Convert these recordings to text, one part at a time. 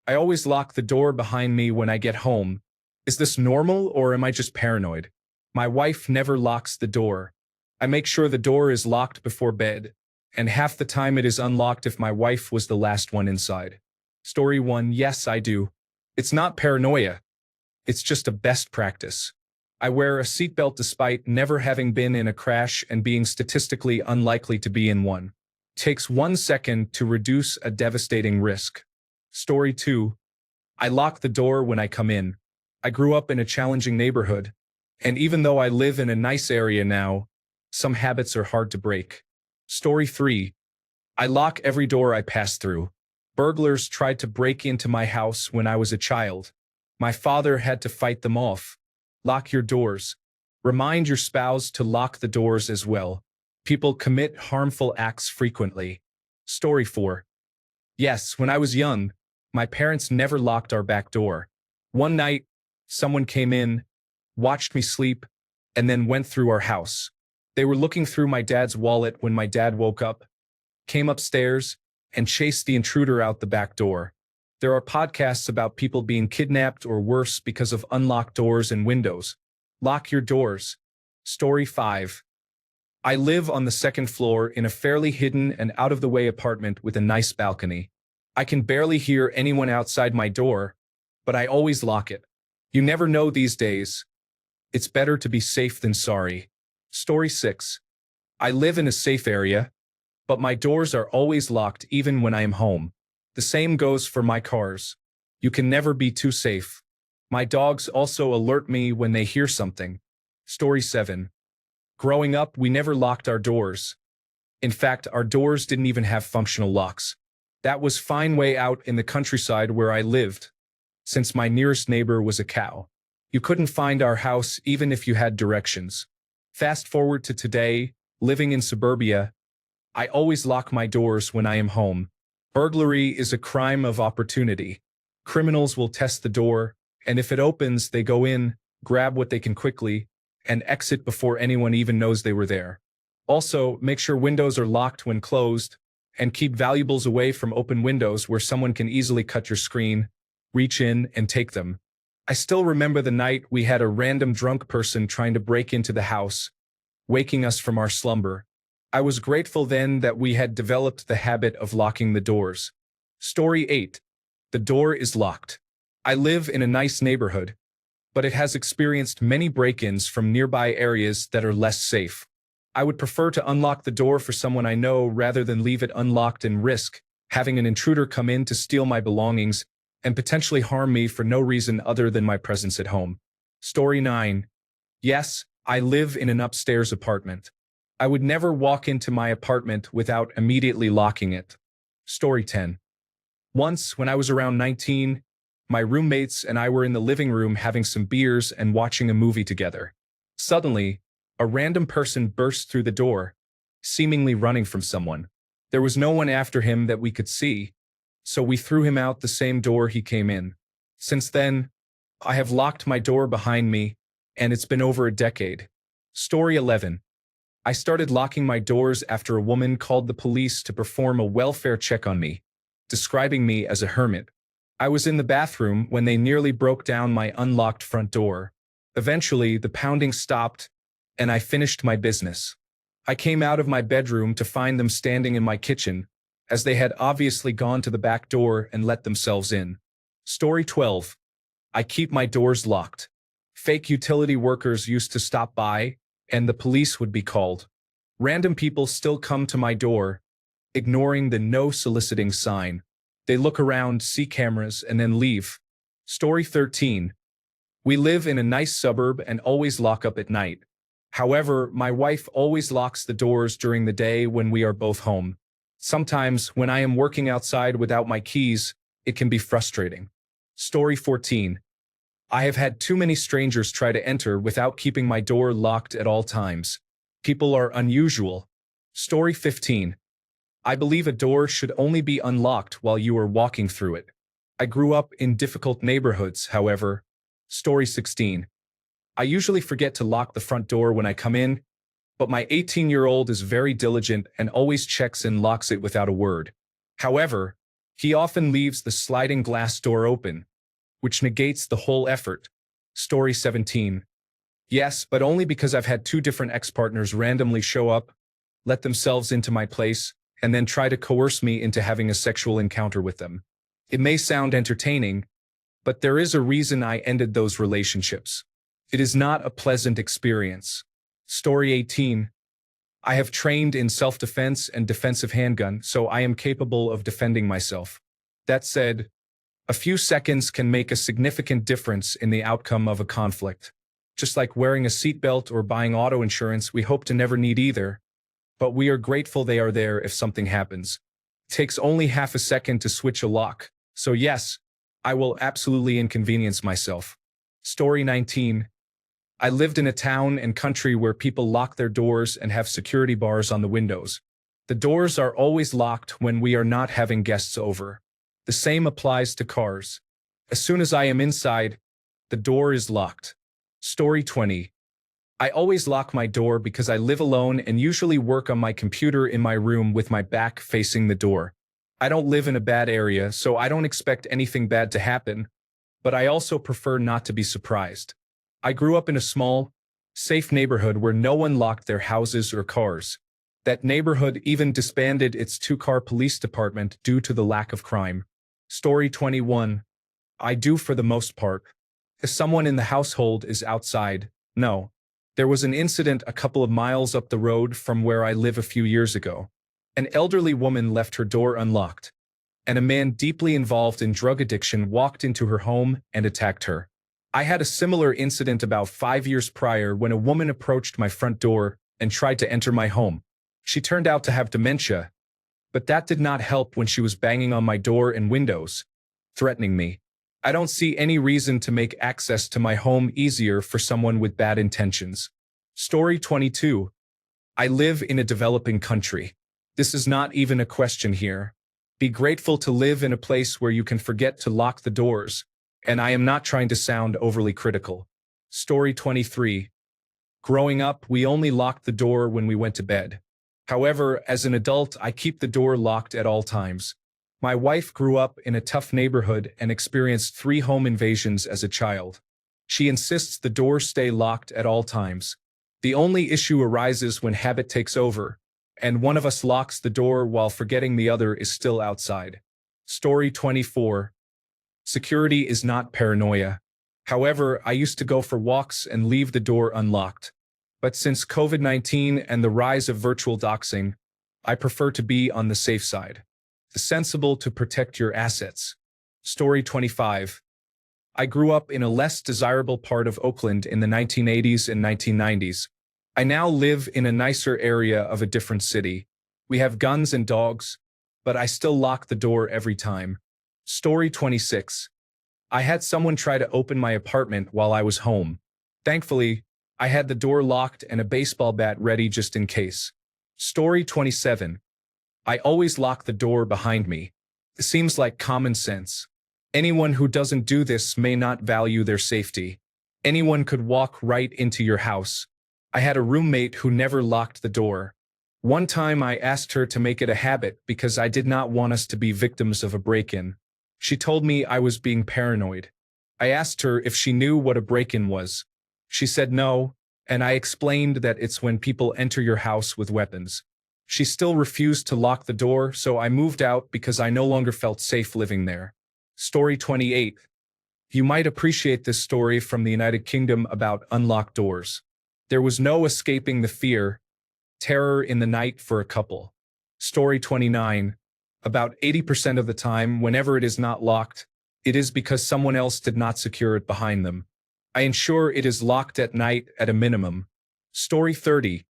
I always lock the door behind me when I get home. Is this normal or am I just paranoid? My wife never locks the door. I make sure the door is locked before bed, and half the time it is unlocked if my wife was the last one inside. Story 1. Yes, I do. It's not paranoia. It's just a best practice. I wear a seatbelt despite never having been in a crash and being statistically unlikely to be in one. Takes 1 second to reduce a devastating risk. Story 2. I lock the door when I come in. I grew up in a challenging neighborhood, and even though I live in a nice area now, some habits are hard to break. Story 3. I lock every door I pass through. Burglars tried to break into my house when I was a child. My father had to fight them off. Lock your doors. Remind your spouse to lock the doors as well. People commit harmful acts frequently. Story 4. Yes, when I was young, my parents never locked our back door. One night, someone came in, watched me sleep, and then went through our house. They were looking through my dad's wallet when my dad woke up, came upstairs, and chased the intruder out the back door. There are podcasts about people being kidnapped or worse because of unlocked doors and windows. Lock your doors. Story 5. I live on the second floor in a fairly hidden and out-of-the-way apartment with a nice balcony. I can barely hear anyone outside my door, but I always lock it. You never know these days. It's better to be safe than sorry. Story 6. I live in a safe area, but my doors are always locked even when I am home. The same goes for my cars. You can never be too safe. My dogs also alert me when they hear something. Story 7. Growing up, we never locked our doors. In fact, our doors didn't even have functional locks. That was fine way out in the countryside where I lived, since my nearest neighbor was a cow. You couldn't find our house even if you had directions. Fast forward to today, living in suburbia, I always lock my doors when I am home. Burglary is a crime of opportunity. Criminals will test the door, and if it opens, they go in, grab what they can quickly, and exit before anyone even knows they were there. Also, make sure windows are locked when closed, and keep valuables away from open windows where someone can easily cut your screen, reach in, and take them. I still remember the night we had a random drunk person trying to break into the house, waking us from our slumber. I was grateful then that we had developed the habit of locking the doors. Story 8. The door is locked. I live in a nice neighborhood, but it has experienced many break-ins from nearby areas that are less safe. I would prefer to unlock the door for someone I know rather than leave it unlocked and risk having an intruder come in to steal my belongings and potentially harm me for no reason other than my presence at home. Story 9. Yes, I live in an upstairs apartment. I would never walk into my apartment without immediately locking it. Story 10. Once, when I was around 19, my roommates and I were in the living room having some beers and watching a movie together. Suddenly, a random person burst through the door, seemingly running from someone. There was no one after him that we could see, so we threw him out the same door he came in. Since then, I have locked my door behind me, and it's been over a decade. Story 11. I started locking my doors after a woman called the police to perform a welfare check on me, describing me as a hermit. I was in the bathroom when they nearly broke down my unlocked front door. Eventually, the pounding stopped, and I finished my business. I came out of my bedroom to find them standing in my kitchen, as they had obviously gone to the back door and let themselves in. Story 12. I keep my doors locked. Fake utility workers used to stop by, and the police would be called. Random people still come to my door, ignoring the no soliciting sign. They look around, see cameras, and then leave. Story 13. We live in a nice suburb and always lock up at night. However, my wife always locks the doors during the day when we are both home. Sometimes, when I am working outside without my keys, it can be frustrating. Story 14. I have had too many strangers try to enter without keeping my door locked at all times. People are unusual. Story 15. I believe a door should only be unlocked while you are walking through it. I grew up in difficult neighborhoods, however. Story 16. I usually forget to lock the front door when I come in, but my 18-year-old is very diligent and always checks and locks it without a word. However, He often leaves the sliding glass door open, which negates the whole effort. Story 17. Yes, but only because I've had two different ex-partners randomly show up, let themselves into my place, and then try to coerce me into having a sexual encounter with them. It may sound entertaining, but there is a reason I ended those relationships. It is not a pleasant experience. Story 18. I have trained in self-defense and defensive handgun, so I am capable of defending myself. That said, a few seconds can make a significant difference in the outcome of a conflict. Just like wearing a seatbelt or buying auto insurance, we hope to never need either, but we are grateful they are there if something happens. It takes only half a second to switch a lock, so yes, I will absolutely inconvenience myself. Story 19. I lived in a town and country where people lock their doors and have security bars on the windows. The doors are always locked when we are not having guests over. The same applies to cars. As soon as I am inside, the door is locked. Story 20. I always lock my door because I live alone and usually work on my computer in my room with my back facing the door. I don't live in a bad area, so I don't expect anything bad to happen, but I also prefer not to be surprised. I grew up in a small, safe neighborhood where no one locked their houses or cars. That neighborhood even disbanded its two-car police department due to the lack of crime. Story 21. I do for the most part. If someone in the household is outside, no. There was an incident a couple of miles up the road from where I live a few years ago. An elderly woman left her door unlocked, and a man deeply involved in drug addiction walked into her home and attacked her. I had a similar incident about 5 years prior when a woman approached my front door and tried to enter my home. She turned out to have dementia, but that did not help when she was banging on my door and windows, threatening me. I don't see any reason to make access to my home easier for someone with bad intentions. Story 22. I live in a developing country. This is not even a question here. Be grateful to live in a place where you can forget to lock the doors, and I am not trying to sound overly critical. Story 23. Growing up, we only locked the door when we went to bed. However, as an adult, I keep the door locked at all times. My wife grew up in a tough neighborhood and experienced 3 home invasions as a child. She insists the door stay locked at all times. The only issue arises when habit takes over, and one of us locks the door while forgetting the other is still outside. Story 24. Security is not paranoia. However, I used to go for walks and leave the door unlocked. But since COVID-19 and the rise of virtual doxing, I prefer to be on the safe side. It's sensible to protect your assets. Story 25. I grew up in a less desirable part of Oakland in the 1980s and 1990s. I now live in a nicer area of a different city. We have guns and dogs, but I still lock the door every time. Story 26. I had someone try to open my apartment while I was home. Thankfully, I had the door locked and a baseball bat ready just in case. Story 27. I always lock the door behind me. It seems like common sense. Anyone who doesn't do this may not value their safety. Anyone could walk right into your house. I had a roommate who never locked the door. One time I asked her to make it a habit because I did not want us to be victims of a break-in. She told me I was being paranoid. I asked her if she knew what a break-in was. She said no, and I explained that it's when people enter your house with weapons. She still refused to lock the door, so I moved out because I no longer felt safe living there. Story 28. You might appreciate this story from the United Kingdom about unlocked doors. There was no escaping the fear, terror in the night for a couple. Story 29. About 80% of the time, whenever it is not locked, it is because someone else did not secure it behind them. I ensure it is locked at night at a minimum. Story 30.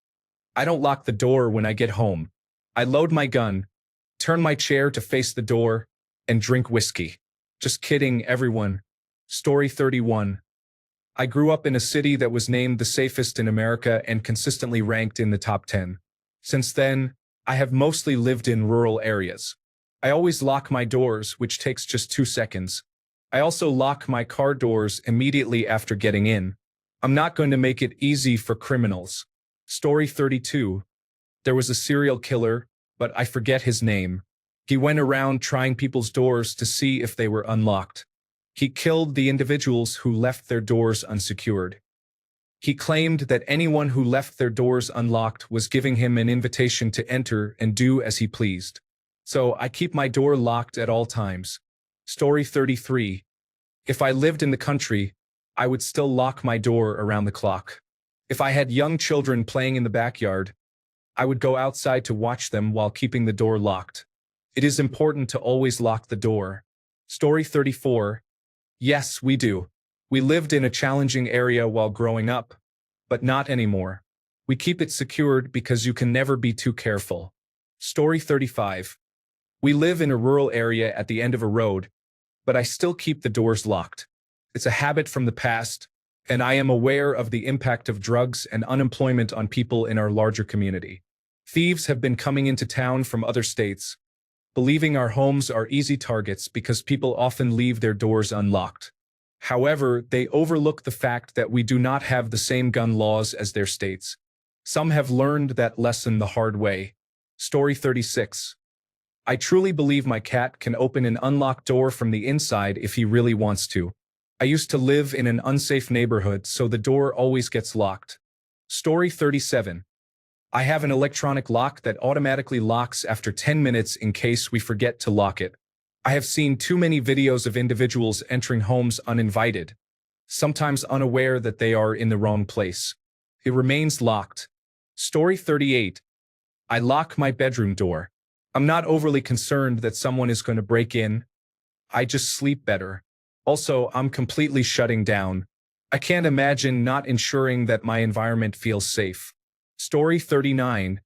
I don't lock the door when I get home. I load my gun, turn my chair to face the door, and drink whiskey. Just kidding, everyone. Story 31. I grew up in a city that was named the safest in America and consistently ranked in the top 10. Since then, I have mostly lived in rural areas. I always lock my doors, which takes just 2 seconds. I also lock my car doors immediately after getting in. I'm not going to make it easy for criminals. Story 32. There was a serial killer, but I forget his name. He went around trying people's doors to see if they were unlocked. He killed the individuals who left their doors unsecured. He claimed that anyone who left their doors unlocked was giving him an invitation to enter and do as he pleased. So I keep my door locked at all times. Story 33. If I lived in the country, I would still lock my door around the clock. If I had young children playing in the backyard, I would go outside to watch them while keeping the door locked. It is important to always lock the door. Story 34. Yes, we do. We lived in a challenging area while growing up, but not anymore. We keep it secured because you can never be too careful. Story 35. We live in a rural area at the end of a road, but I still keep the doors locked. It's a habit from the past, and I am aware of the impact of drugs and unemployment on people in our larger community. Thieves have been coming into town from other states, believing our homes are easy targets because people often leave their doors unlocked. However, they overlook the fact that we do not have the same gun laws as their states. Some have learned that lesson the hard way. Story 36. I truly believe my cat can open an unlocked door from the inside if he really wants to. I used to live in an unsafe neighborhood, so the door always gets locked. Story 37. I have an electronic lock that automatically locks after 10 minutes in case we forget to lock it. I have seen too many videos of individuals entering homes uninvited, sometimes unaware that they are in the wrong place. It remains locked. Story 38. I lock my bedroom door. I'm not overly concerned that someone is going to break in. I just sleep better. Also, I'm completely shutting down. I can't imagine not ensuring that my environment feels safe. Story 39.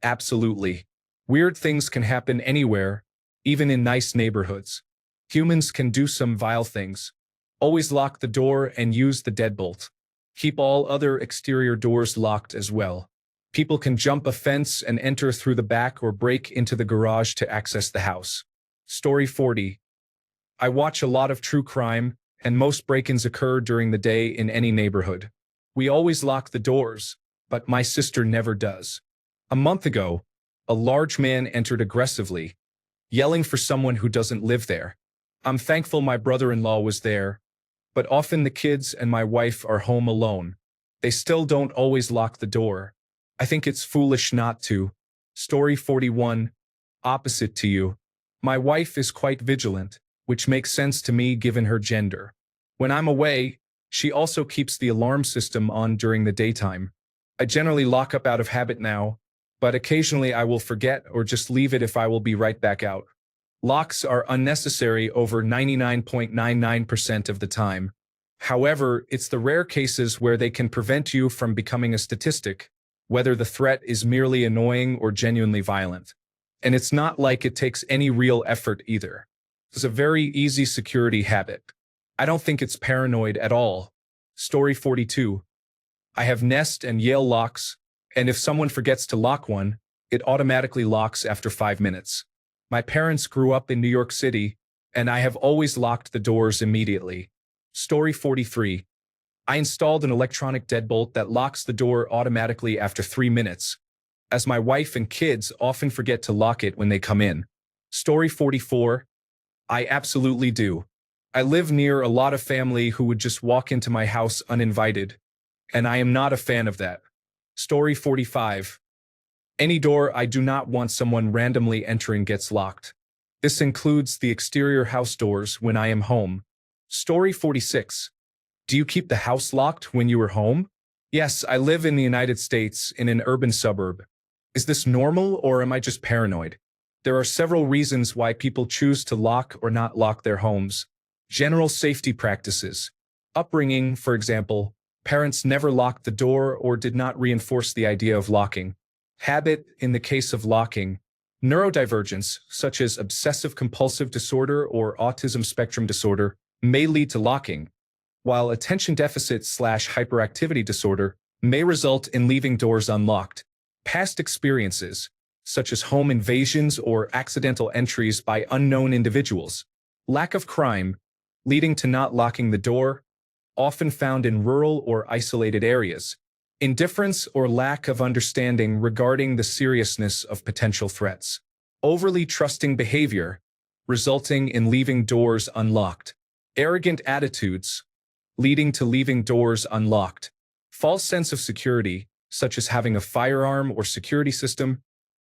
Absolutely. Weird things can happen anywhere, even in nice neighborhoods. Humans can do some vile things. Always lock the door and use the deadbolt. Keep all other exterior doors locked as well. People can jump a fence and enter through the back or break into the garage to access the house. Story 40. I watch a lot of true crime, and most break-ins occur during the day in any neighborhood. We always lock the doors, but my sister never does. A month ago, a large man entered aggressively, yelling for someone who doesn't live there. I'm thankful my brother-in-law was there, but often the kids and my wife are home alone. They still don't always lock the door. I think it's foolish not to. Story 41. Opposite to you. My wife is quite vigilant, which makes sense to me given her gender. When I'm away, she also keeps the alarm system on during the daytime. I generally lock up out of habit now, but occasionally I will forget or just leave it if I will be right back out. Locks are unnecessary over 99.99% of the time. However, it's the rare cases where they can prevent you from becoming a statistic, whether the threat is merely annoying or genuinely violent. And it's not like it takes any real effort either. It's a very easy security habit. I don't think it's paranoid at all. Story 42. I have Nest and Yale locks, and if someone forgets to lock one, it automatically locks after 5 minutes. My parents grew up in New York City, and I have always locked the doors immediately. Story 43. I installed an electronic deadbolt that locks the door automatically after 3 minutes, as my wife and kids often forget to lock it when they come in. Story 44. I absolutely do. I live near a lot of family who would just walk into my house uninvited, and I am not a fan of that. Story 45. Any door I do not want someone randomly entering gets locked. This includes the exterior house doors when I am home. Story 46. Do you keep the house locked when you are home? Yes, I live in the United States in an urban suburb. Is this normal or am I just paranoid? There are several reasons why people choose to lock or not lock their homes. General safety practices. Upbringing, for example, parents never locked the door or did not reinforce the idea of locking. Habit, in the case of locking. Neurodivergence, such as obsessive-compulsive disorder or autism spectrum disorder, may lead to locking, while attention deficit/hyperactivity disorder may result in leaving doors unlocked. Past experiences, such as home invasions or accidental entries by unknown individuals. Lack of crime, leading to not locking the door, often found in rural or isolated areas. Indifference or lack of understanding regarding the seriousness of potential threats. Overly trusting behavior, resulting in leaving doors unlocked. Arrogant attitudes, leading to leaving doors unlocked. False sense of security, such as having a firearm or security system.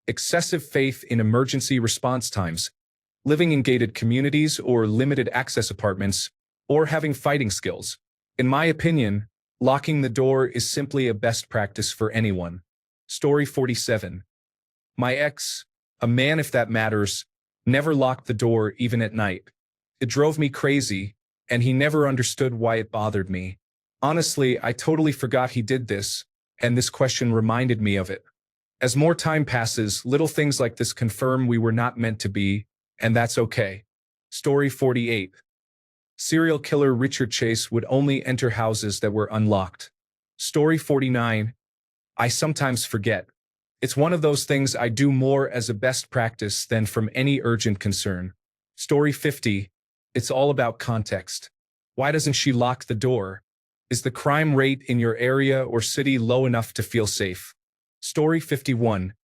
Excessive faith in emergency response times, living in gated communities or limited access apartments, or having fighting skills. In my opinion, locking the door is simply a best practice for anyone. Story 47. My ex, a man if that matters, never locked the door even at night. It drove me crazy, and he never understood why it bothered me. Honestly, I totally forgot he did this, and this question reminded me of it. As more time passes, little things like this confirm we were not meant to be, and that's okay. Story 48. Serial killer Richard Chase would only enter houses that were unlocked. Story 49. I sometimes forget. It's one of those things I do more as a best practice than from any urgent concern. Story 50. It's all about context. Why doesn't she lock the door? Is the crime rate in your area or city low enough to feel safe? Story 51.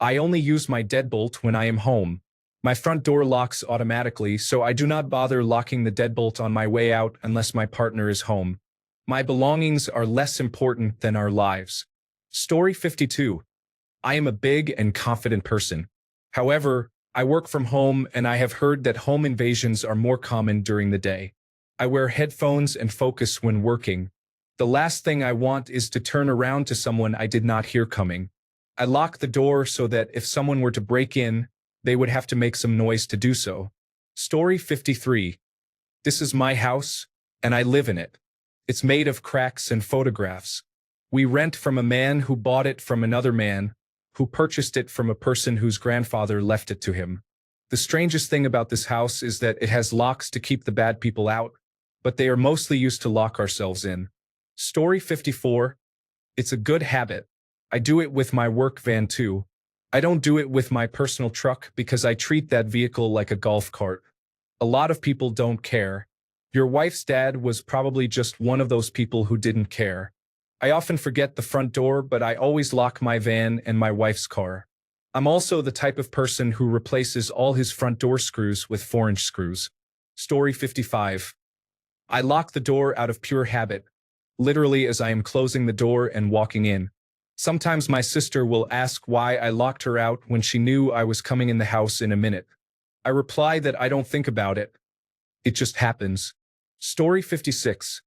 I only use my deadbolt when I am home. My front door locks automatically, so I do not bother locking the deadbolt on my way out unless my partner is home. My belongings are less important than our lives. Story 52. I am a big and confident person. However, I work from home and I have heard that home invasions are more common during the day. I wear headphones and focus when working. The last thing I want is to turn around to someone I did not hear coming. I lock the door so that if someone were to break in, they would have to make some noise to do so. Story 53. This is my house, and I live in it. It's made of cracks and photographs. We rent from a man who bought it from another man, who purchased it from a person whose grandfather left it to him. The strangest thing about this house is that it has locks to keep the bad people out, but they are mostly used to lock ourselves in. Story 54. It's a good habit. I do it with my work van too. I don't do it with my personal truck because I treat that vehicle like a golf cart. A lot of people don't care. Your wife's dad was probably just one of those people who didn't care. I often forget the front door, but I always lock my van and my wife's car. I'm also the type of person who replaces all his front door screws with 4-inch screws. Story 55. I lock the door out of pure habit, literally as I am closing the door and walking in. Sometimes my sister will ask why I locked her out when she knew I was coming in the house in a minute. I reply that I don't think about it. It just happens. Story 56.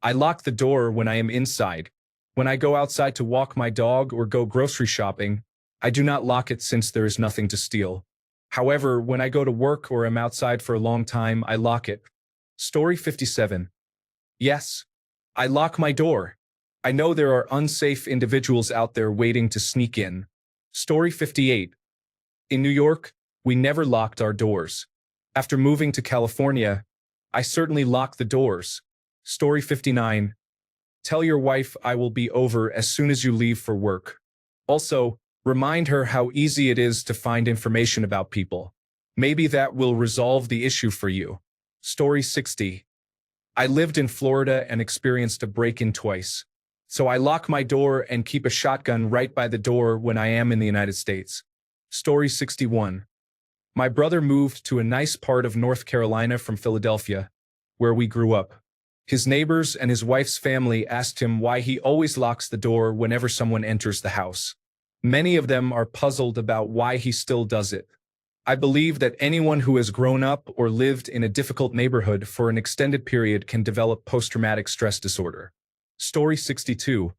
I lock the door when I am inside. When I go outside to walk my dog or go grocery shopping, I do not lock it since there is nothing to steal. However, when I go to work or am outside for a long time, I lock it. Story 57. Yes, I lock my door. I know there are unsafe individuals out there waiting to sneak in. Story 58. In New York, we never locked our doors. After moving to California, I certainly locked the doors. Story 59. Tell your wife I will be over as soon as you leave for work. Also, remind her how easy it is to find information about people. Maybe that will resolve the issue for you. Story 60. I lived in Florida and experienced a break-in twice. So I lock my door and keep a shotgun right by the door when I am in the United States. Story 61. My brother moved to a nice part of North Carolina from Philadelphia, where we grew up. His neighbors and his wife's family asked him why he always locks the door whenever someone enters the house. Many of them are puzzled about why he still does it. I believe that anyone who has grown up or lived in a difficult neighborhood for an extended period can develop post-traumatic stress disorder. Story 62.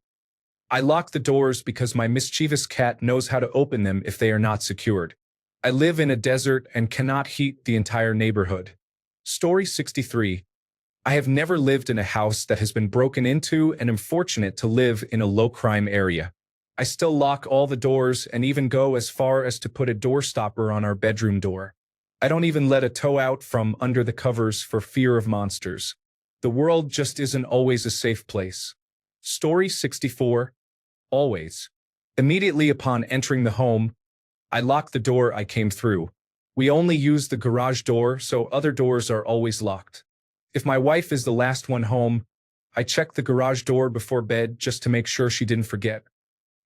I lock the doors because my mischievous cat knows how to open them if they are not secured. I live in a desert and cannot heat the entire neighborhood. Story 63. I have never lived in a house that has been broken into and am fortunate to live in a low-crime area. I still lock all the doors and even go as far as to put a door stopper on our bedroom door. I don't even let a toe out from under the covers for fear of monsters. The world just isn't always a safe place. Story 64. Always. Immediately upon entering the home, I lock the door I came through. We only use the garage door, so other doors are always locked. If my wife is the last one home, I check the garage door before bed just to make sure she didn't forget,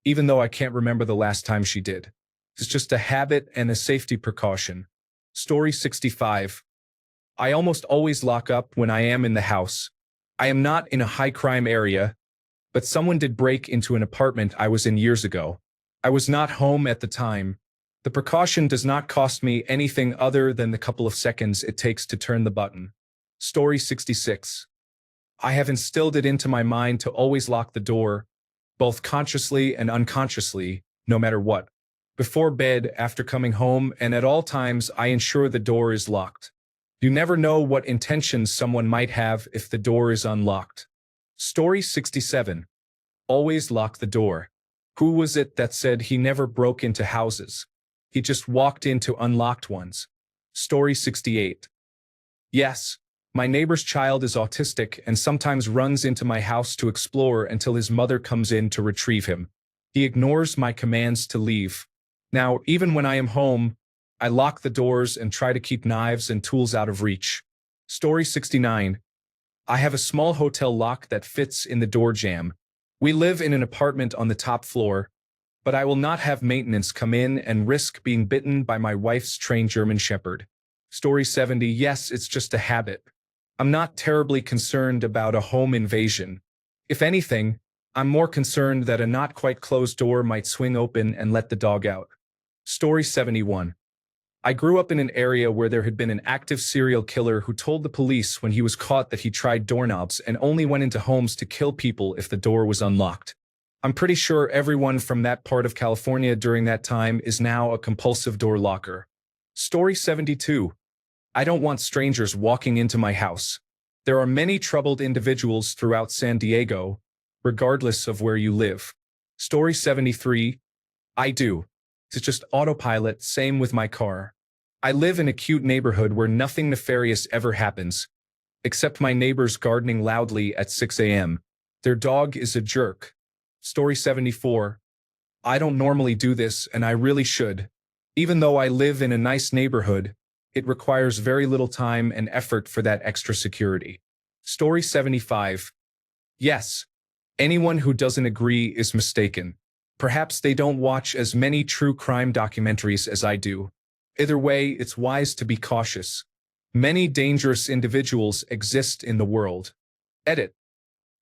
even though I can't remember the last time she did. It's just a habit and a safety precaution. Story 65. I almost always lock up when I am in the house. I am not in a high-crime area, but someone did break into an apartment I was in years ago. I was not home at the time. The precaution does not cost me anything other than the couple of seconds it takes to turn the button. Story 66. I have instilled it into my mind to always lock the door, both consciously and unconsciously, no matter what. Before bed, after coming home, and at all times, I ensure the door is locked. You never know what intentions someone might have if the door is unlocked. Story 67. Always lock the door. Who was it that said he never broke into houses? He just walked into unlocked ones. Story 68. Yes, my neighbor's child is autistic and sometimes runs into my house to explore until his mother comes in to retrieve him. He ignores my commands to leave. Now, even when I am home, I lock the doors and try to keep knives and tools out of reach. Story 69. I have a small hotel lock that fits in the door jamb. We live in an apartment on the top floor, but I will not have maintenance come in and risk being bitten by my wife's trained German Shepherd. Story 70. Yes, it's just a habit. I'm not terribly concerned about a home invasion. If anything, I'm more concerned that a not quite closed door might swing open and let the dog out. Story 71. I grew up in an area where there had been an active serial killer who told the police when he was caught that he tried doorknobs and only went into homes to kill people if the door was unlocked. I'm pretty sure everyone from that part of California during that time is now a compulsive door locker. Story 72. I don't want strangers walking into my house. There are many troubled individuals throughout San Diego, regardless of where you live. Story 73. I do. It's just autopilot, same with my car. I live in a cute neighborhood where nothing nefarious ever happens, except my neighbors gardening loudly at 6 a.m. Their dog is a jerk. Story 74. I don't normally do this, and I really should. Even though I live in a nice neighborhood, it requires very little time and effort for that extra security. Story 75. Yes, anyone who doesn't agree is mistaken. Perhaps they don't watch as many true crime documentaries as I do. Either way, it's wise to be cautious. Many dangerous individuals exist in the world. Edit.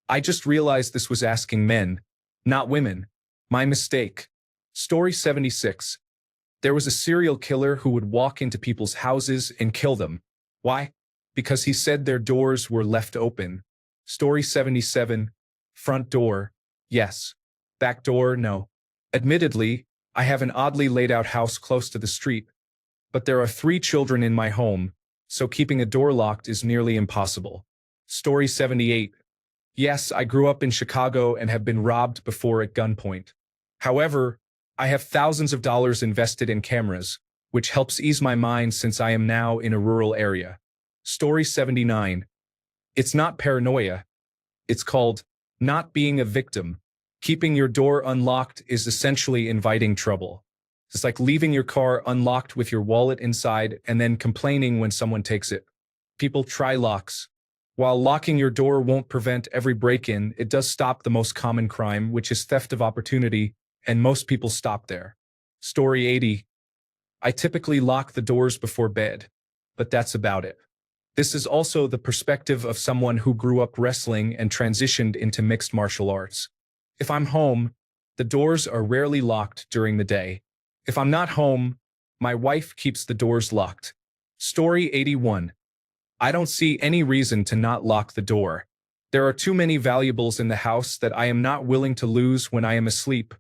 I just realized this was asking men, not women. My mistake. Story 76. There was a serial killer who would walk into people's houses and kill them. Why? Because he said their doors were left open. Story 77. Front door. Yes. Back door, no. Admittedly, I have an oddly laid out house close to the street, but there are 3 children in my home, so keeping a door locked is nearly impossible. Story 78. Yes, I grew up in Chicago and have been robbed before at gunpoint. However, I have thousands of dollars invested in cameras, which helps ease my mind since I am now in a rural area. Story 79. It's not paranoia. It's called not being a victim. Keeping your door unlocked is essentially inviting trouble. It's like leaving your car unlocked with your wallet inside and then complaining when someone takes it. People try locks. While locking your door won't prevent every break-in, it does stop the most common crime, which is theft of opportunity, and most people stop there. Story 80. I typically lock the doors before bed, but that's about it. This is also the perspective of someone who grew up wrestling and transitioned into mixed martial arts. If I'm home, the doors are rarely locked during the day. If I'm not home, my wife keeps the doors locked. Story 81. I don't see any reason to not lock the door. There are too many valuables in the house that I am not willing to lose when I am asleep,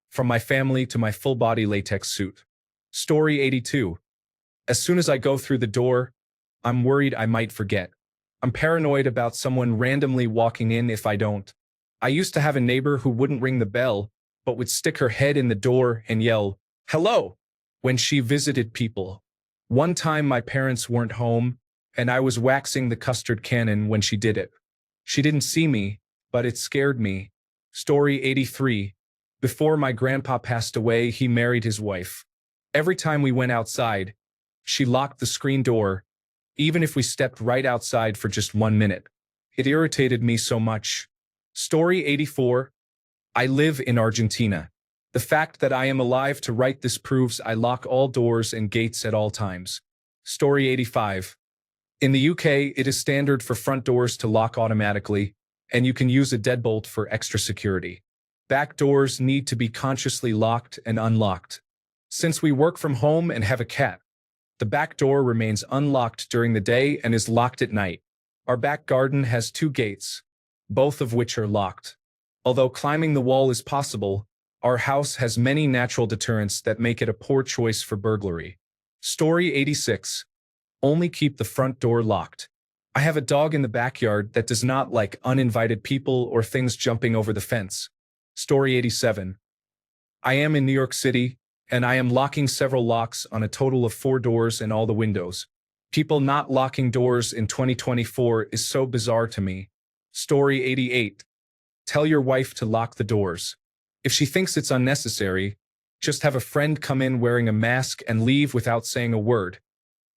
from my family to my full-body latex suit. Story 82. As soon as I go through the door, I'm worried I might forget. I'm paranoid about someone randomly walking in if I don't. I used to have a neighbor who wouldn't ring the bell, but would stick her head in the door and yell, "Hello," when she visited people. One time my parents weren't home, and I was waxing the custard cannon when she did it. She didn't see me, but it scared me. Story 83. Before my grandpa passed away, he married his wife. Every time we went outside, she locked the screen door, even if we stepped right outside for just 1 minute. It irritated me so much. Story 84. I live in Argentina. The fact that I am alive to write this proves I lock all doors and gates at all times. Story 85. In the UK, it is standard for front doors to lock automatically, and you can use a deadbolt for extra security. Back doors need to be consciously locked and unlocked. Since we work from home and have a cat, the back door remains unlocked during the day and is locked at night. Our back garden has 2 gates, both of which are locked. Although climbing the wall is possible, our house has many natural deterrents that make it a poor choice for burglary. Story 86. Only keep the front door locked. I have a dog in the backyard that does not like uninvited people or things jumping over the fence. Story 87. I am in New York City, and I am locking several locks on a total of 4 doors and all the windows. People not locking doors in 2024 is so bizarre to me. Story 88. Tell your wife to lock the doors. If she thinks it's unnecessary, just have a friend come in wearing a mask and leave without saying a word.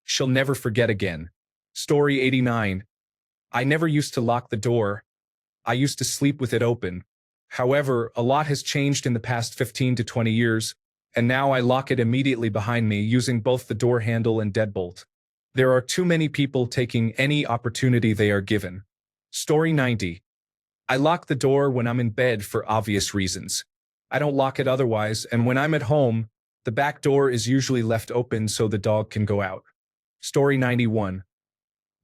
She'll never forget again. Story 89. I never used to lock the door. I used to sleep with it open. However, a lot has changed in the past 15 to 20 years, and now I lock it immediately behind me using both the door handle and deadbolt. There are too many people taking any opportunity they are given. Story 90. I lock the door when I'm in bed for obvious reasons. I don't lock it otherwise, and when I'm at home, the back door is usually left open so the dog can go out. Story 91.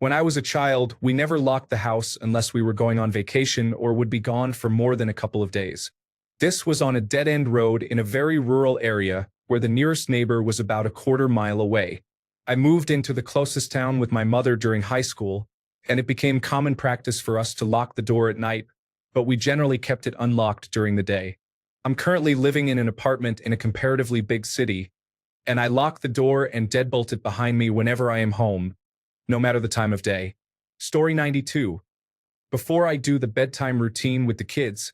When I was a child, we never locked the house unless we were going on vacation or would be gone for more than a couple of days. This was on a dead-end road in a very rural area where the nearest neighbor was about a quarter-mile away. I moved into the closest town with my mother during high school, and it became common practice for us to lock the door at night, but we generally kept it unlocked during the day. I'm currently living in an apartment in a comparatively big city, and I lock the door and deadbolt it behind me whenever I am home, no matter the time of day. Story 92. Before I do the bedtime routine with the kids,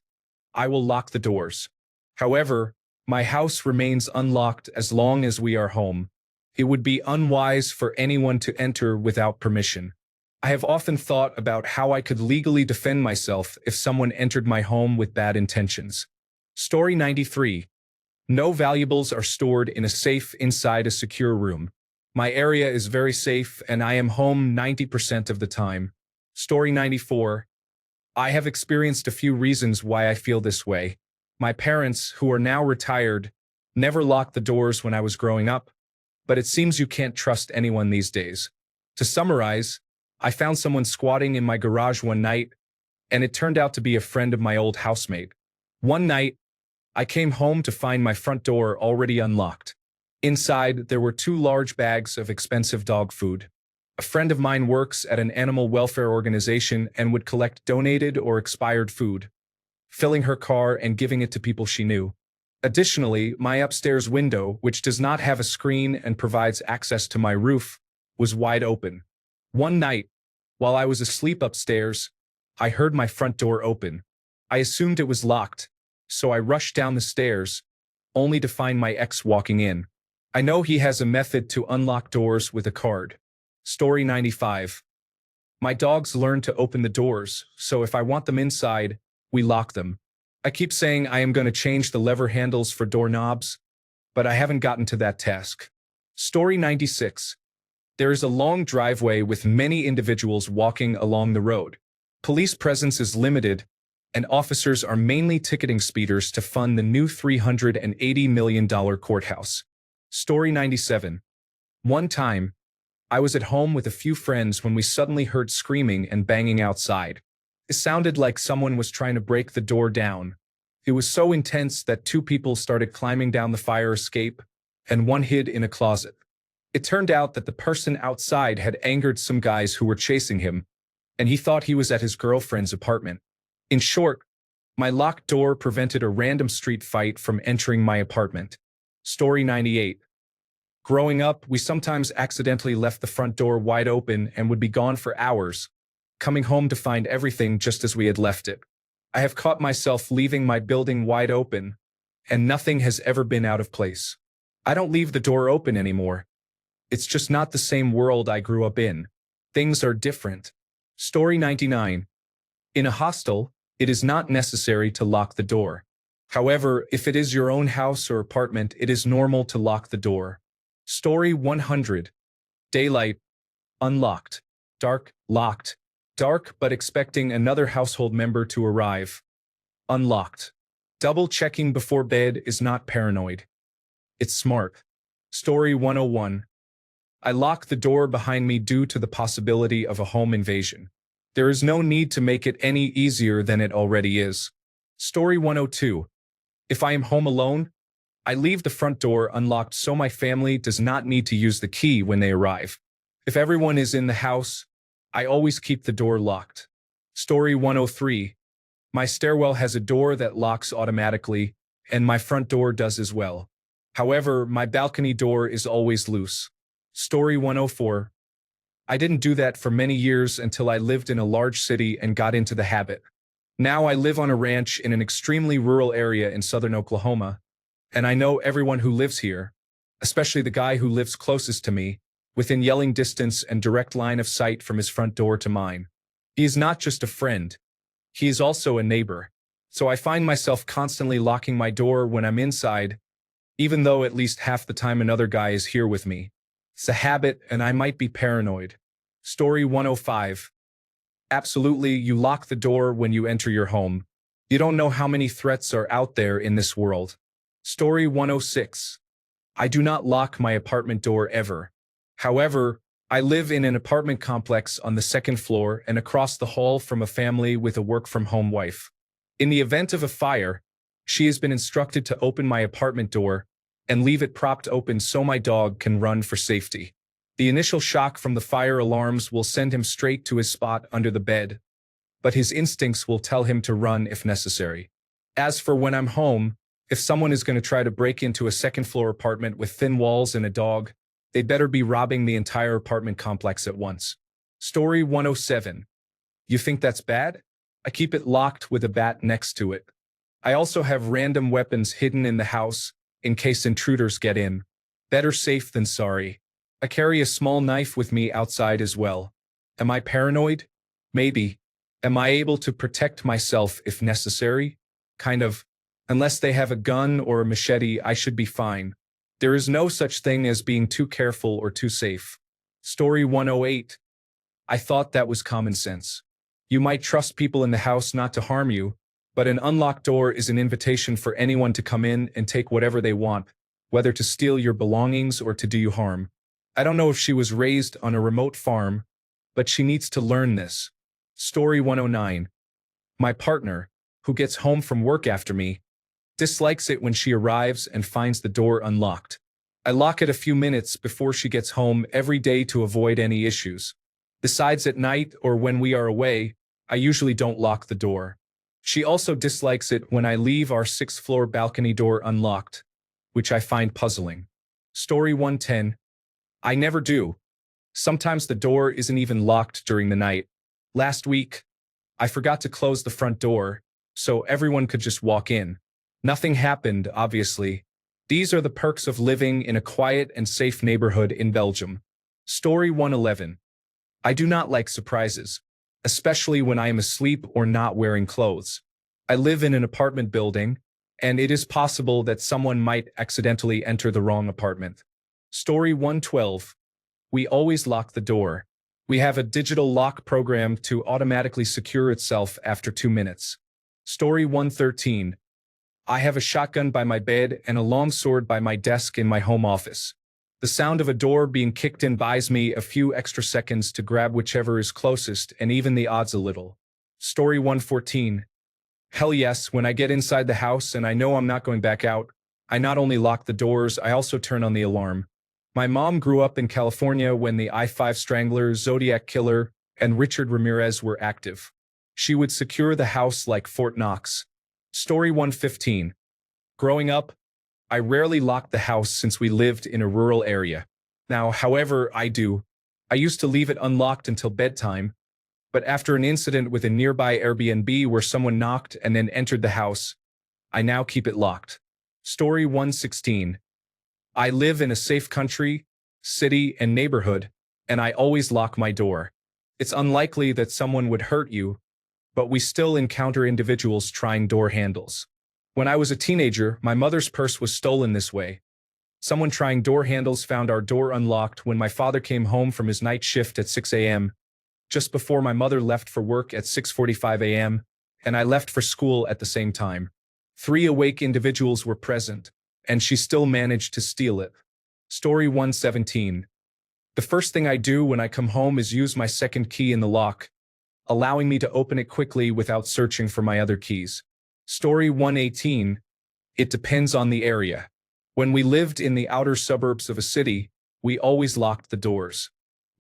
I will lock the doors. However, my house remains unlocked as long as we are home. It would be unwise for anyone to enter without permission. I have often thought about how I could legally defend myself if someone entered my home with bad intentions. Story 93. No valuables are stored in a safe inside a secure room. My area is very safe and I am home 90% of the time. Story 94. I have experienced a few reasons why I feel this way. My parents, who are now retired, never locked the doors when I was growing up, but it seems you can't trust anyone these days. To summarize, I found someone squatting in my garage one night, and it turned out to be a friend of my old housemate. One night, I came home to find my front door already unlocked. Inside, there were 2 large bags of expensive dog food. A friend of mine works at an animal welfare organization and would collect donated or expired food, filling her car and giving it to people she knew. Additionally, my upstairs window, which does not have a screen and provides access to my roof, was wide open. One night, while I was asleep upstairs, I heard my front door open. I assumed it was locked, so I rushed down the stairs, only to find my ex walking in. I know he has a method to unlock doors with a card. Story 95. My dogs learn to open the doors, so if I want them inside, we lock them. I keep saying I am going to change the lever handles for doorknobs, but I haven't gotten to that task. Story 96. There is a long driveway with many individuals walking along the road. Police presence is limited, and officers are mainly ticketing speeders to fund the new $380 million courthouse. Story 97. One time, I was at home with a few friends when we suddenly heard screaming and banging outside. It sounded like someone was trying to break the door down. It was so intense that 2 people started climbing down the fire escape, and one hid in a closet. It turned out that the person outside had angered some guys who were chasing him, and he thought he was at his girlfriend's apartment. In short, my locked door prevented a random street fight from entering my apartment. Story 98. Growing up, we sometimes accidentally left the front door wide open and would be gone for hours, coming home to find everything just as we had left it. I have caught myself leaving my building wide open, and nothing has ever been out of place. I don't leave the door open anymore. It's just not the same world I grew up in. Things are different. Story 99. In a hostel, it is not necessary to lock the door. However, if it is your own house or apartment, it is normal to lock the door. Story 100. Daylight, unlocked. Dark, locked. Dark but expecting another household member to arrive. Unlocked. Double checking before bed is not paranoid. It's smart. Story 101. I lock the door behind me due to the possibility of a home invasion. There is no need to make it any easier than it already is. Story 102. If I am home alone, I leave the front door unlocked so my family does not need to use the key when they arrive. If everyone is in the house, I always keep the door locked. Story 103. My stairwell has a door that locks automatically, and my front door does as well. However, my balcony door is always loose. Story 104. I didn't do that for many years until I lived in a large city and got into the habit. Now I live on a ranch in an extremely rural area in southern Oklahoma, and I know everyone who lives here, especially the guy who lives closest to me, within yelling distance and direct line of sight from his front door to mine. He is not just a friend, he is also a neighbor. So I find myself constantly locking my door when I'm inside, even though at least half the time another guy is here with me. It's a habit and I might be paranoid. Story 105. Absolutely, you lock the door when you enter your home. You don't know how many threats are out there in this world. Story 106. I do not lock my apartment door ever. However, I live in an apartment complex on the second floor and across the hall from a family with a work-from-home wife. In the event of a fire, she has been instructed to open my apartment door and leave it propped open so my dog can run for safety. The initial shock from the fire alarms will send him straight to his spot under the bed, but his instincts will tell him to run if necessary. As for when I'm home, if someone is going to try to break into a second-floor apartment with thin walls and a dog, they'd better be robbing the entire apartment complex at once. Story 107. You think that's bad? I keep it locked with a bat next to it. I also have random weapons hidden in the house in case intruders get in. Better safe than sorry. I carry a small knife with me outside as well. Am I paranoid? Maybe. Am I able to protect myself if necessary? Kind of. Unless they have a gun or a machete, I should be fine. There is no such thing as being too careful or too safe. Story 108. I thought that was common sense. You might trust people in the house not to harm you, but an unlocked door is an invitation for anyone to come in and take whatever they want, whether to steal your belongings or to do you harm. I don't know if she was raised on a remote farm, but she needs to learn this. Story 109. My partner, who gets home from work after me, dislikes it when she arrives and finds the door unlocked. I lock it a few minutes before she gets home every day to avoid any issues. Besides at night or when we are away, I usually don't lock the door. She also dislikes it when I leave our sixth-floor balcony door unlocked, which I find puzzling. Story 110. I never do. Sometimes the door isn't even locked during the night. Last week, I forgot to close the front door, so everyone could just walk in. Nothing happened, obviously. These are the perks of living in a quiet and safe neighborhood in Belgium. Story 111. I do not like surprises, especially when I am asleep or not wearing clothes. I live in an apartment building, and it is possible that someone might accidentally enter the wrong apartment. Story 112. We always lock the door. We have a digital lock program to automatically secure itself after 2 minutes. Story 113. I have a shotgun by my bed and a long sword by my desk in my home office. The sound of a door being kicked in buys me a few extra seconds to grab whichever is closest and even the odds a little. Story 114. Hell yes, when I get inside the house and I know I'm not going back out, I not only lock the doors, I also turn on the alarm. My mom grew up in California when the I-5 Strangler, Zodiac Killer, and Richard Ramirez were active. She would secure the house like Fort Knox. Story 115. Growing up, I rarely locked the house since we lived in a rural area. Now, however, I do. I used to leave it unlocked until bedtime, but after an incident with a nearby Airbnb where someone knocked and then entered the house, I now keep it locked. Story 116. I live in a safe country, city, and neighborhood, and I always lock my door. It's unlikely that someone would hurt you, but we still encounter individuals trying door handles. When I was a teenager, my mother's purse was stolen this way. Someone trying door handles found our door unlocked when my father came home from his night shift at 6 a.m., just before my mother left for work at 6:45 a.m., and I left for school at the same time. 3 awake individuals were present, and she still managed to steal it. Story 117. The first thing I do when I come home is use my second key in the lock, allowing me to open it quickly without searching for my other keys. Story 118. It depends on the area. When we lived in the outer suburbs of a city, we always locked the doors.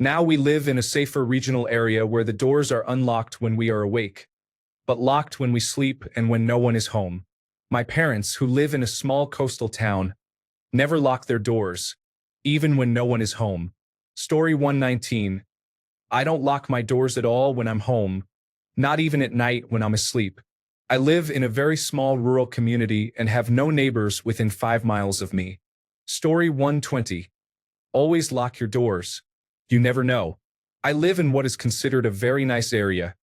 Now we live in a safer regional area where the doors are unlocked when we are awake, but locked when we sleep and when no one is home. My parents, who live in a small coastal town, never lock their doors, even when no one is home. Story 119. I don't lock my doors at all when I'm home, not even at night when I'm asleep. I live in a very small rural community and have no neighbors within 5 miles of me. Story 120. Always lock your doors. You never know. I live in what is considered a very nice area.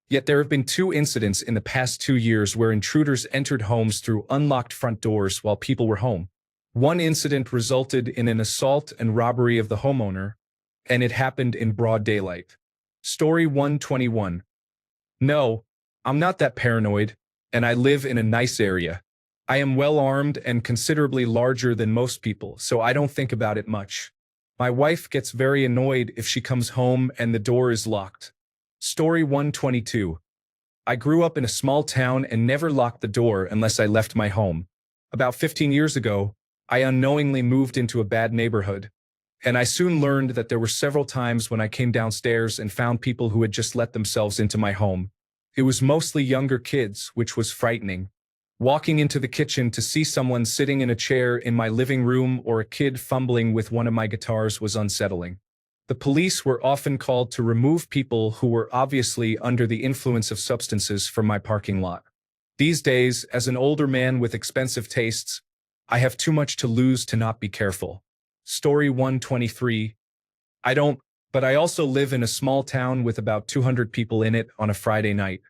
Yet there have been 2 incidents in the past 2 years where intruders entered homes through unlocked front doors while people were home. One incident resulted in an assault and robbery of the homeowner, and it happened in broad daylight. Story 121. No, I'm not that paranoid, and I live in a nice area. I am well armed and considerably larger than most people, so I don't think about it much. My wife gets very annoyed if she comes home and the door is locked. Story 122. I grew up in a small town and never locked the door unless I left my home. About 15 years ago, I unknowingly moved into a bad neighborhood, and I soon learned that there were several times when I came downstairs and found people who had just let themselves into my home. It was mostly younger kids, which was frightening. Walking into the kitchen to see someone sitting in a chair in my living room or a kid fumbling with one of my guitars was unsettling. The police were often called to remove people who were obviously under the influence of substances from my parking lot. These days, as an older man with expensive tastes, I have too much to lose to not be careful. Story 123. But I also live in a small town with about 200 people in it on a Friday night.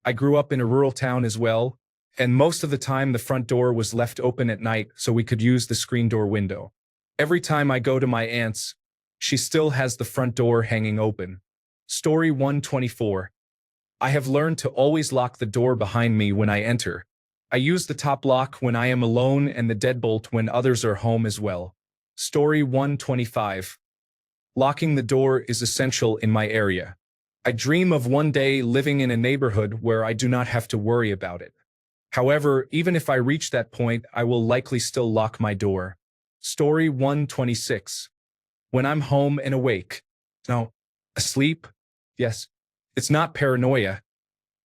I grew up in a rural town as well, and most of the time the front door was left open at night so we could use the screen door window. Every time I go to my aunt's, she still has the front door hanging open. Story 124. I have learned to always lock the door behind me when I enter. I use the top lock when I am alone and the deadbolt when others are home as well. Story 125. Locking the door is essential in my area. I dream of one day living in a neighborhood where I do not have to worry about it. However, even if I reach that point, I will likely still lock my door. Story 126. When I'm home and awake. No, asleep? Yes. It's not paranoia.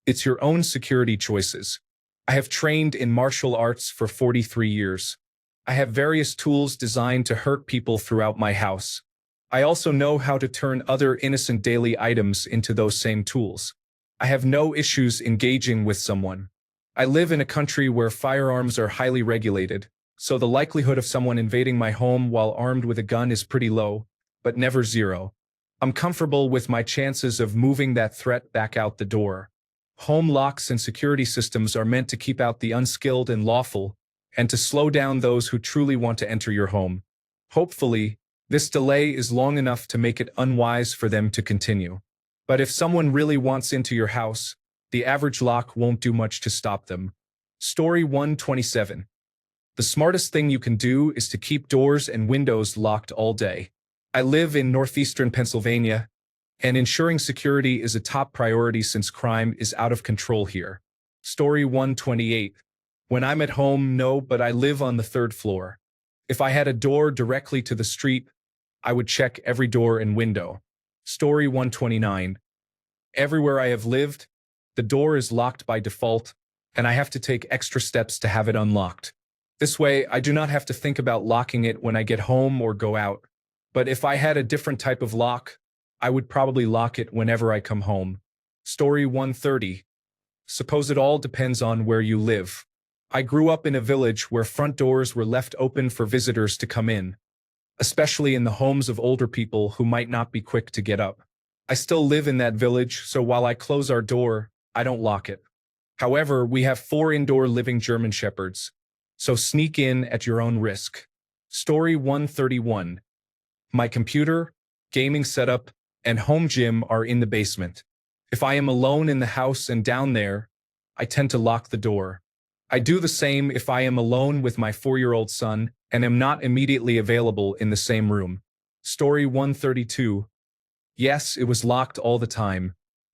It's your own security choices. I have trained in martial arts for 43 years. I have various tools designed to hurt people throughout my house. I also know how to turn other innocent daily items into those same tools. I have no issues engaging with someone. I live in a country where firearms are highly regulated, so the likelihood of someone invading my home while armed with a gun is pretty low, but never zero. I'm comfortable with my chances of moving that threat back out the door. Home locks and security systems are meant to keep out the unskilled and lawful, and to slow down those who truly want to enter your home. Hopefully, this delay is long enough to make it unwise for them to continue. But if someone really wants into your house, the average lock won't do much to stop them. Story 127. The smartest thing you can do is to keep doors and windows locked all day. I live in northeastern Pennsylvania, and ensuring security is a top priority since crime is out of control here. Story 128. When I'm at home, no, but I live on the 3rd floor. If I had a door directly to the street, I would check every door and window. Story 129. Everywhere I have lived, the door is locked by default, and I have to take extra steps to have it unlocked. This way, I do not have to think about locking it when I get home or go out. But if I had a different type of lock, I would probably lock it whenever I come home. Story 130. Suppose it all depends on where you live. I grew up in a village where front doors were left open for visitors to come in, especially in the homes of older people who might not be quick to get up. I still live in that village, so while I close our door, I don't lock it. However, we have 4 indoor living German Shepherds, so sneak in at your own risk. Story 131. My computer, gaming setup, and home gym are in the basement. If I am alone in the house and down there, I tend to lock the door. I do the same if I am alone with my 4-year-old son and am not immediately available in the same room. Story 132. Yes, it was locked all the time.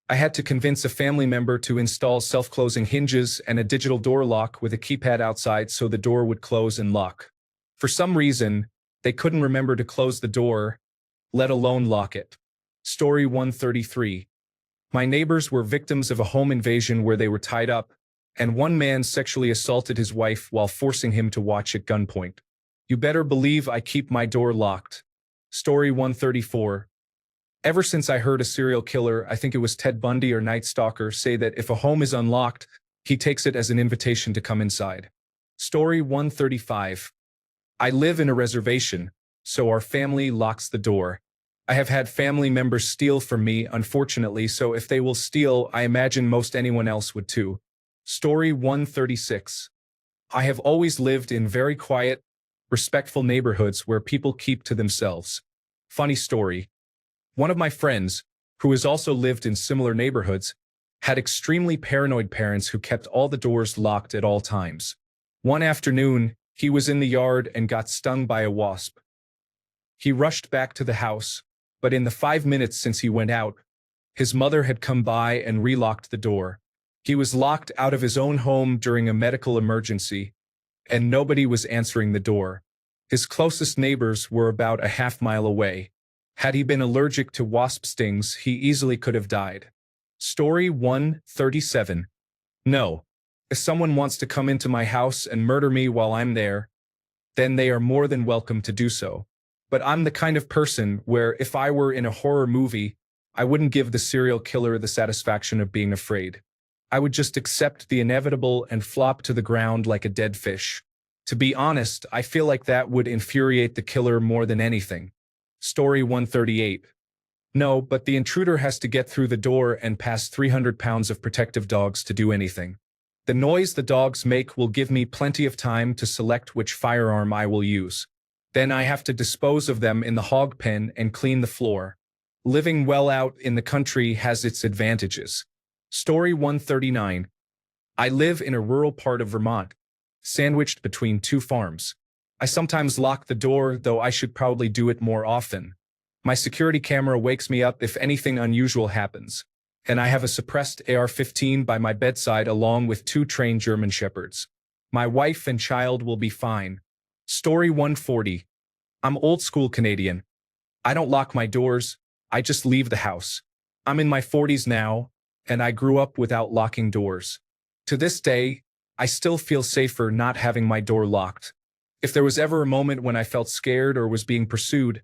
I had to convince a family member to install self-closing hinges and a digital door lock with a keypad outside so the door would close and lock. For some reason, they couldn't remember to close the door, let alone lock it. Story 133. My neighbors were victims of a home invasion where they were tied up, and one man sexually assaulted his wife while forcing him to watch at gunpoint. You better believe I keep my door locked. Story 134. Ever since I heard a serial killer, I think it was Ted Bundy or Night Stalker, say that if a home is unlocked, he takes it as an invitation to come inside. Story 135. I live in a reservation, so our family locks the door. I have had family members steal from me, unfortunately, so if they will steal, I imagine most anyone else would too. Story 136. I have always lived in very quiet, respectful neighborhoods where people keep to themselves. Funny story. One of my friends, who has also lived in similar neighborhoods, had extremely paranoid parents who kept all the doors locked at all times. One afternoon, he was in the yard and got stung by a wasp. He rushed back to the house, but in the 5 minutes since he went out, his mother had come by and relocked the door. He was locked out of his own home during a medical emergency, and nobody was answering the door. His closest neighbors were about a half-mile away. Had he been allergic to wasp stings, he easily could have died. Story 137. No. If someone wants to come into my house and murder me while I'm there, then they are more than welcome to do so. But I'm the kind of person where if I were in a horror movie, I wouldn't give the serial killer the satisfaction of being afraid. I would just accept the inevitable and flop to the ground like a dead fish. To be honest, I feel like that would infuriate the killer more than anything. Story 138. No, but the intruder has to get through the door and pass 300 pounds of protective dogs to do anything. The noise the dogs make will give me plenty of time to select which firearm I will use. Then I have to dispose of them in the hog pen and clean the floor. Living well out in the country has its advantages. Story 139. I live in a rural part of Vermont, sandwiched between 2 farms. I sometimes lock the door, though I should probably do it more often. My security camera wakes me up if anything unusual happens, and I have a suppressed AR-15 by my bedside along with 2 trained German Shepherds. My wife and child will be fine. Story 140. I'm old school Canadian. I don't lock my doors, I just leave the house. I'm in my 40s now, and I grew up without locking doors. To this day, I still feel safer not having my door locked. If there was ever a moment when I felt scared or was being pursued,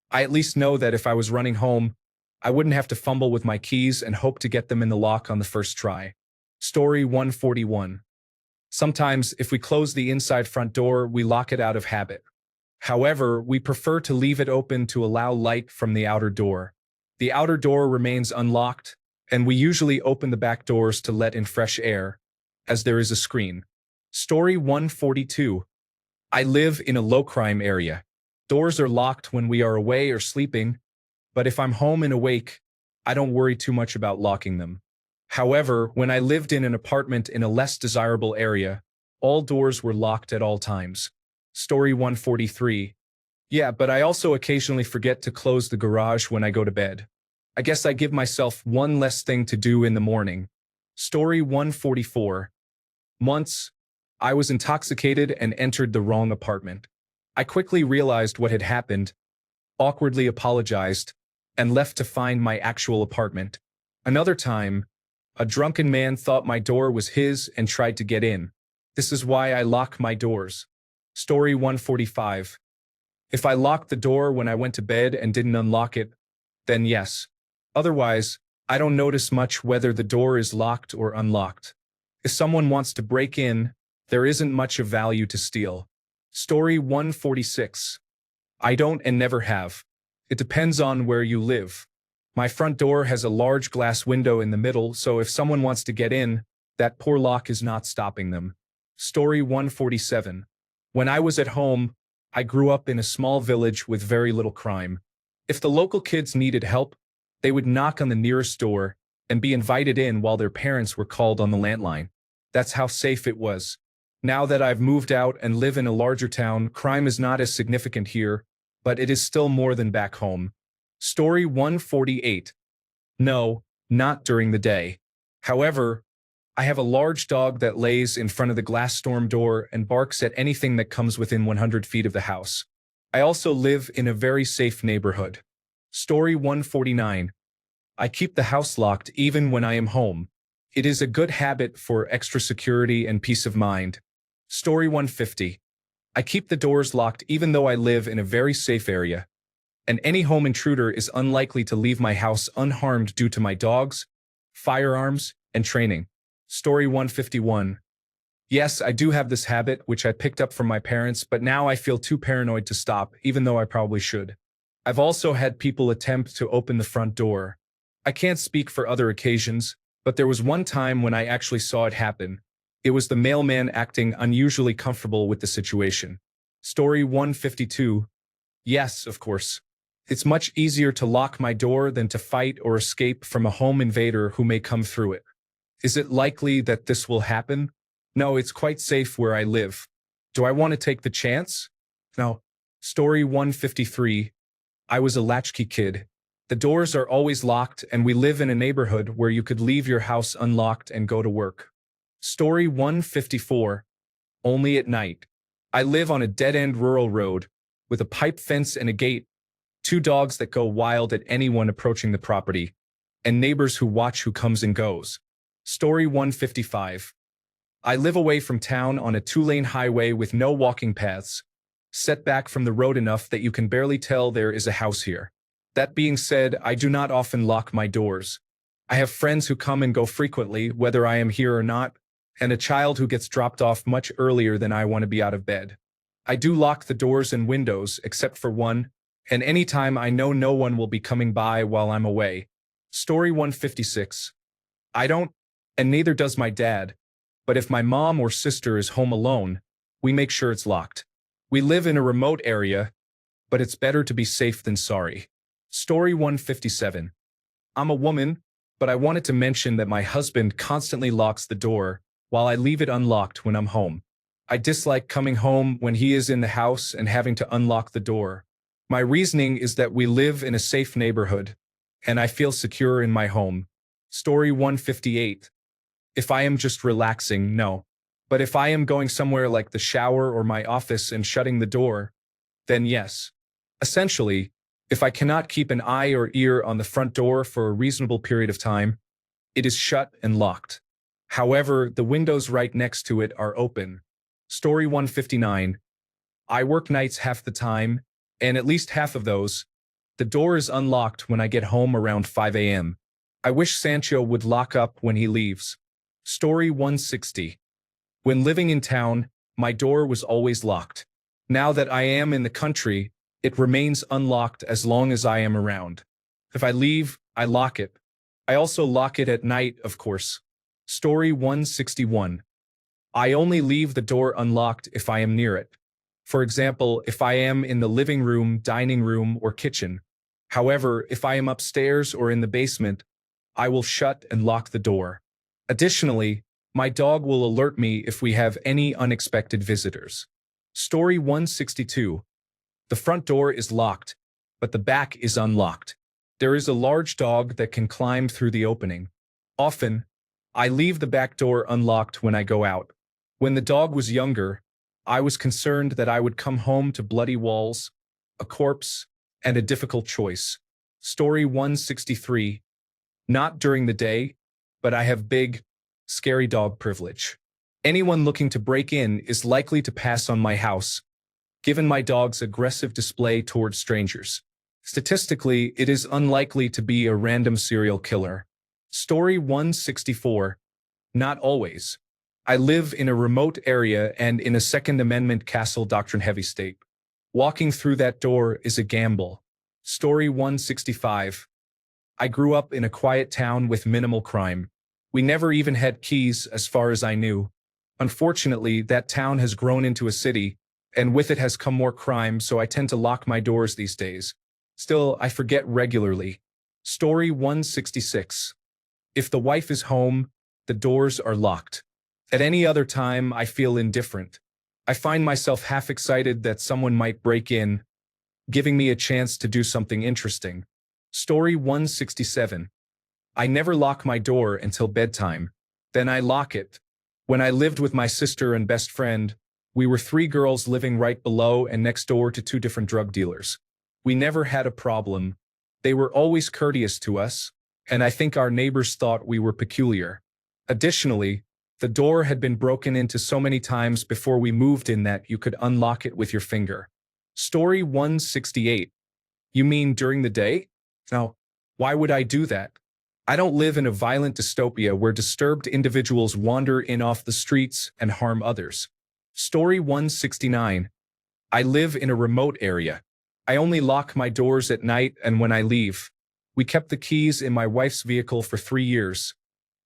I at least know that if I was running home, I wouldn't have to fumble with my keys and hope to get them in the lock on the first try. Story 141. Sometimes, if we close the inside front door, we lock it out of habit. However, we prefer to leave it open to allow light from the outer door. The outer door remains unlocked, and we usually open the back doors to let in fresh air, as there is a screen. Story 142. I live in a low-crime area. Doors are locked when we are away or sleeping, but if I'm home and awake, I don't worry too much about locking them. However, when I lived in an apartment in a less desirable area, all doors were locked at all times. Story 143. Yeah, but I also occasionally forget to close the garage when I go to bed. I guess I give myself one less thing to do in the morning. Story 144. Once, I was intoxicated and entered the wrong apartment. I quickly realized what had happened, awkwardly apologized, and left to find my actual apartment. Another time, a drunken man thought my door was his and tried to get in. This is why I lock my doors. Story 145. If I locked the door when I went to bed and didn't unlock it, then yes. Otherwise, I don't notice much whether the door is locked or unlocked. If someone wants to break in, there isn't much of value to steal. Story 146. I don't and never have. It depends on where you live. My front door has a large glass window in the middle, so if someone wants to get in, That poor lock is not stopping them. Story 147. When I was at home, I grew up in a small village with very little crime. If the local kids needed help, they would knock on the nearest door and be invited in while their parents were called on the landline. That's how safe it was. Now that I've moved out and live in a larger town, crime is not as significant here, but it is still more than back home. Story 148. No, not during the day. However, I have a large dog that lays in front of the glass storm door and barks at anything that comes within 100 feet of the house. I also live in a very safe neighborhood. Story 149. I keep the house locked even when I am home. It is a good habit for extra security and peace of mind. Story 150. I keep the doors locked even though I live in a very safe area, and any home intruder is unlikely to leave my house unharmed due to my dogs, firearms, and training. Story 151. Yes, I do have this habit, which I picked up from my parents, but now I feel too paranoid to stop, even though I probably should. I've also had people attempt to open the front door. I can't speak for other occasions, but there was one time when I actually saw it happen. It was the mailman acting unusually comfortable with the situation. Story 152. Yes, of course. It's much easier to lock my door than to fight or escape from a home invader who may come through it. Is it likely that this will happen? No, it's quite safe where I live. Do I want to take the chance? No. Story 153. I was a latchkey kid. The doors are always locked, and we live in a neighborhood where you could leave your house unlocked and go to work. Story 154. Only at night. I live on a dead-end rural road, with a pipe fence and a gate, 2 dogs that go wild at anyone approaching the property, and neighbors who watch who comes and goes. Story 155. I live away from town on a 2-lane highway with no walking paths, set back from the road enough that you can barely tell there is a house here. That being said, I do not often lock my doors. I have friends who come and go frequently, whether I am here or not, and a child who gets dropped off much earlier than I want to be out of bed. I do lock the doors and windows, except for one, and anytime I know no one will be coming by while I'm away. Story 156. I don't, and neither does my dad, but if my mom or sister is home alone, we make sure it's locked. We live in a remote area, but it's better to be safe than sorry. Story 157. I'm a woman, but I wanted to mention that my husband constantly locks the door while I leave it unlocked when I'm home. I dislike coming home when he is in the house and having to unlock the door. My reasoning is that we live in a safe neighborhood, and I feel secure in my home. Story 158. If I am just relaxing, no. But if I am going somewhere like the shower or my office and shutting the door, then yes. Essentially, if I cannot keep an eye or ear on the front door for a reasonable period of time, it is shut and locked. However, the windows right next to it are open. Story 159. I work nights half the time, and at least half of those, the door is unlocked when I get home around 5 a.m. I wish Sancho would lock up when he leaves. Story 160. When living in town, my door was always locked. Now that I am in the country, it remains unlocked as long as I am around. If I leave, I lock it. I also lock it at night, of course. Story 161. I only leave the door unlocked if I am near it. For example, if I am in the living room, dining room, or kitchen. However, if I am upstairs or in the basement, I will shut and lock the door. Additionally, my dog will alert me if we have any unexpected visitors. Story 162. The front door is locked, but the back is unlocked. There is a large dog that can climb through the opening. Often, I leave the back door unlocked when I go out. When the dog was younger, I was concerned that I would come home to bloody walls, a corpse, and a difficult choice. Story 163. Not during the day, but I have big, scary dog privilege. Anyone looking to break in is likely to pass on my house, given my dog's aggressive display towards strangers. Statistically, it is unlikely to be a random serial killer. Story 164. Not always. I live in a remote area and in a Second Amendment castle doctrine-heavy state. Walking through that door is a gamble. Story 165. I grew up in a quiet town with minimal crime. We never even had keys as far as I knew. Unfortunately, that town has grown into a city, and with it has come more crime, so I tend to lock my doors these days. Still, I forget regularly. Story 166. If the wife is home, the doors are locked. At any other time, I feel indifferent. I find myself half excited that someone might break in, giving me a chance to do something interesting. Story 167. I never lock my door until bedtime. Then I lock it. When I lived with my sister and best friend, we were three girls living right below and next door to two different drug dealers. We never had a problem. They were always courteous to us, and I think our neighbors thought we were peculiar. Additionally, the door had been broken into so many times before we moved in that you could unlock it with your finger. Story 168. You mean during the day? Now, why would I do that? I don't live in a violent dystopia where disturbed individuals wander in off the streets and harm others. Story 169. I live in a remote area. I only lock my doors at night and when I leave. We kept the keys in my wife's vehicle for 3 years,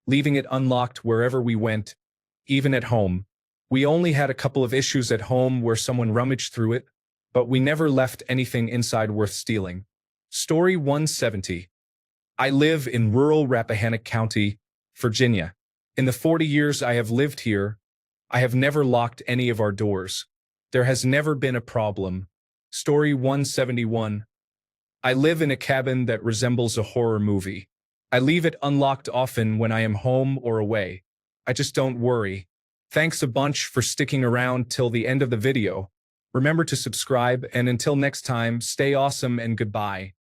leaving it unlocked wherever we went, even at home. We only had a couple of issues at home where someone rummaged through it, but we never left anything inside worth stealing. Story 170. I live in rural Rappahannock County, Virginia. In the 40 years I have lived here, I have never locked any of our doors. There has never been a problem. Story 171. I live in a cabin that resembles a horror movie. I leave it unlocked often when I am home or away. I just don't worry. Thanks a bunch for sticking around till the end of the video. Remember to subscribe, and until next time, stay awesome and goodbye.